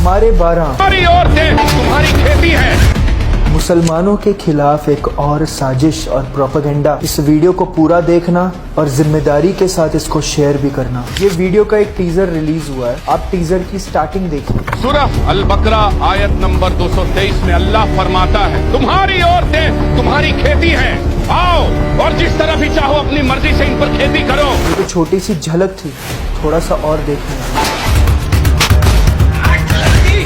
हमारे 12 हमारी औरतें तुम्हारी खेती है। मुसलमानों के खिलाफ एक और साजिश और प्रोपेगेंडा। इस वीडियो को पूरा देखना और जिम्मेदारी के साथ इसको शेयर भी करना। ये वीडियो का एक टीजर रिलीज हुआ है, आप टीजर की स्टार्टिंग देखिए। सूरह अल बकरा आयत नंबर 223 में अल्लाह फरमाता है, तुम्हारी औरतें तुम्हारी खेती है, आओ और जिस तरह भी चाहो अपनी मर्जी से इन पर खेती करो। ये तो छोटी सी झलक थी, थोड़ा सा और देखना।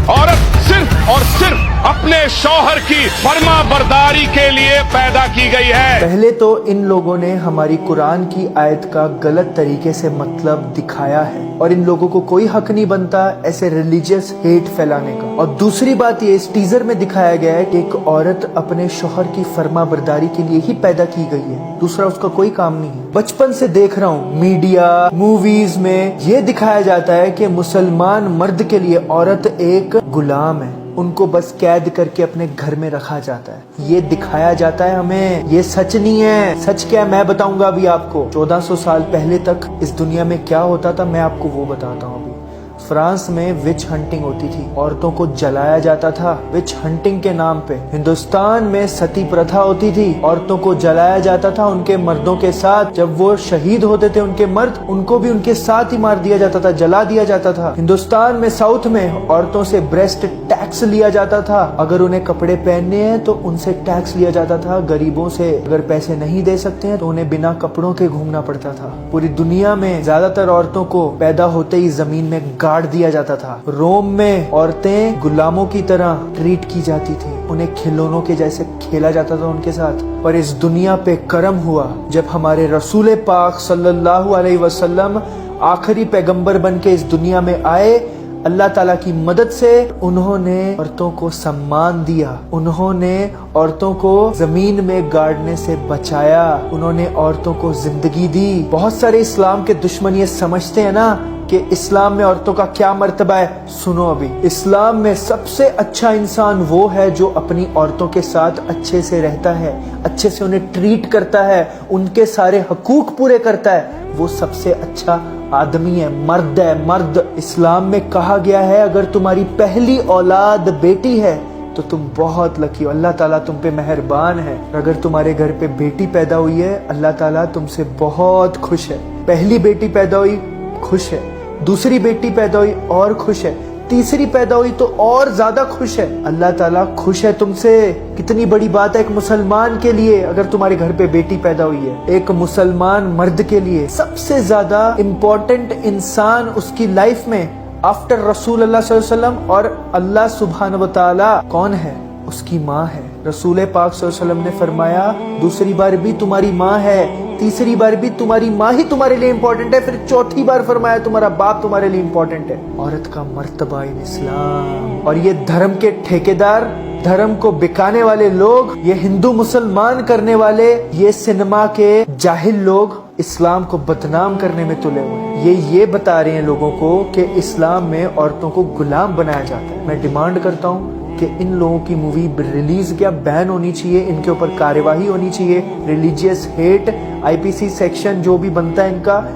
औरत सिर्फ और सिर्फ अपने शौहर की फर्मा बरदारी के लिए पैदा की गई है। पहले तो इन लोगों ने हमारी कुरान की आयत का गलत तरीके से मतलब दिखाया है और इन लोगों को कोई हक नहीं बनता ऐसे रिलीजियस हेट फैलाने का। और दूसरी बात ये, इस टीजर में दिखाया गया है कि एक औरत अपने शौहर की फर्मा बरदारी के लिए ही पैदा की गई है, दूसरा उसका कोई काम नहीं है। बचपन से देख रहा हूँ मीडिया मूवीज में ये दिखाया जाता है कि मुसलमान मर्द के लिए औरत एक गुलाम है, उनको बस कैद करके अपने घर में रखा जाता है, ये दिखाया जाता है हमें। ये सच नहीं है। सच क्या है मैं बताऊंगा अभी आपको। 1400 साल पहले तक इस दुनिया में क्या होता था मैं आपको वो बताता हूँ। अभी फ्रांस में विच हंटिंग होती थी, औरतों को जलाया जाता था विच हंटिंग के नाम पे। हिंदुस्तान में सती प्रथा होती थी, औरतों को जलाया जाता था उनके मर्दों के साथ। जब वो शहीद होते थे उनके मर्द, उनको भी उनके साथ ही मार दिया जाता था, जला दिया जाता था। हिंदुस्तान में साउथ में औरतों से ब्रेस्ट टैक्स लिया जाता था, अगर उन्हें कपड़े पहनने हैं तो उनसे टैक्स लिया जाता था। गरीबों से अगर पैसे नहीं दे सकते हैं तो उन्हें बिना कपड़ों के घूमना पड़ता था। पूरी दुनिया में ज्यादातर औरतों को पैदा होते ही जमीन में गाड़ दिया जाता था। रोम में औरतें गुलामों की तरह ट्रीट की जाती थी, उन्हें खिलौनों के जैसे खेला जाता था उनके साथ। पर इस दुनिया पे करम हुआ जब हमारे रसूल पाक सल्लल्लाहु अलैहि वसल्लम आखिरी पैगंबर बन के इस दुनिया में आए। अल्लाह ताला की मदद से उन्होंने औरतों को सम्मान दिया, उन्होंने औरतों को जमीन में गाड़ने से बचाया, उन्होंने औरतों को जिंदगी दी। बहुत सारे इस्लाम के दुश्मन ये समझते हैं ना कि इस्लाम में औरतों का क्या मर्तबा है। सुनो, अभी इस्लाम में सबसे अच्छा इंसान वो है जो अपनी औरतों के साथ अच्छे से रहता है, अच्छे से उन्हें ट्रीट करता है, उनके सारे हकूक पूरे करता है, वो सबसे अच्छा आदमी है, मर्द है, मर्द। इस्लाम में कहा गया है अगर तुम्हारी पहली औलाद बेटी है तो तुम बहुत लकी हो, अल्लाह ताला तुम पे मेहरबान है। अगर तुम्हारे घर पे बेटी पैदा हुई है अल्लाह ताला तुमसे बहुत खुश है। पहली बेटी पैदा हुई खुश है, दूसरी बेटी पैदा हुई और खुश है, तीसरी पैदा हुई तो और ज्यादा खुश है। अल्लाह ताला खुश है तुमसे। कितनी बड़ी बात है एक मुसलमान के लिए अगर तुम्हारे घर पे बेटी पैदा हुई है। एक मुसलमान मर्द के लिए सबसे ज्यादा इम्पोर्टेंट इंसान उसकी लाइफ में आफ्टर रसूल अल्लाह सल्लल्लाहु अलैहि वसल्लम और अल्लाह सुब्हानहू व तआला कौन है? उसकी माँ है। रसूल पाक सल्लल्लाहु अलैहि वसल्लम ने फरमाया दूसरी बार भी तुम्हारी माँ है, तीसरी बार भी तुम्हारी माँ ही तुम्हारे लिए इम्पोर्टेंट है, फिर चौथी बार फरमाया तुम्हारा बाप तुम्हारे लिए इम्पोर्टेंट है। औरत का मर्तबा इन इस्लाम। और ये धर्म के ठेकेदार, धर्म को बिकाने वाले लोग, ये हिंदू मुसलमान करने वाले, ये सिनेमा के जाहिल लोग इस्लाम को बदनाम करने में तुले हुए हैं। ये बता रहे हैं लोगों को कि इस्लाम में औरतों को गुलाम बनाया जाता है। मैं डिमांड करता हूँ कि इन लोगों की मूवी रिलीज क्या बैन होनी चाहिए, इनके ऊपर कार्यवाही होनी चाहिए। रिलीजियस हेट IPC सेक्शन जो भी बनता है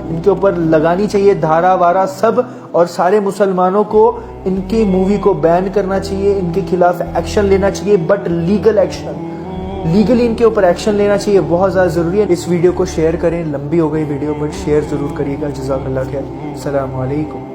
इनके ऊपर लगानी चाहिए धारा वारा सब, और सारे मुसलमानों को इनकी मूवी को बैन करना चाहिए, इनके खिलाफ एक्शन लेना चाहिए, बट लीगल एक्शन, लीगली इनके ऊपर एक्शन लेना चाहिए, बहुत ज्यादा जरूरी है। इस वीडियो को शेयर करें, लंबी हो गई वीडियो बट शेयर जरूर करिएगा। जज़ाकल्लाह खैर। अस्सलाम वालेकुम।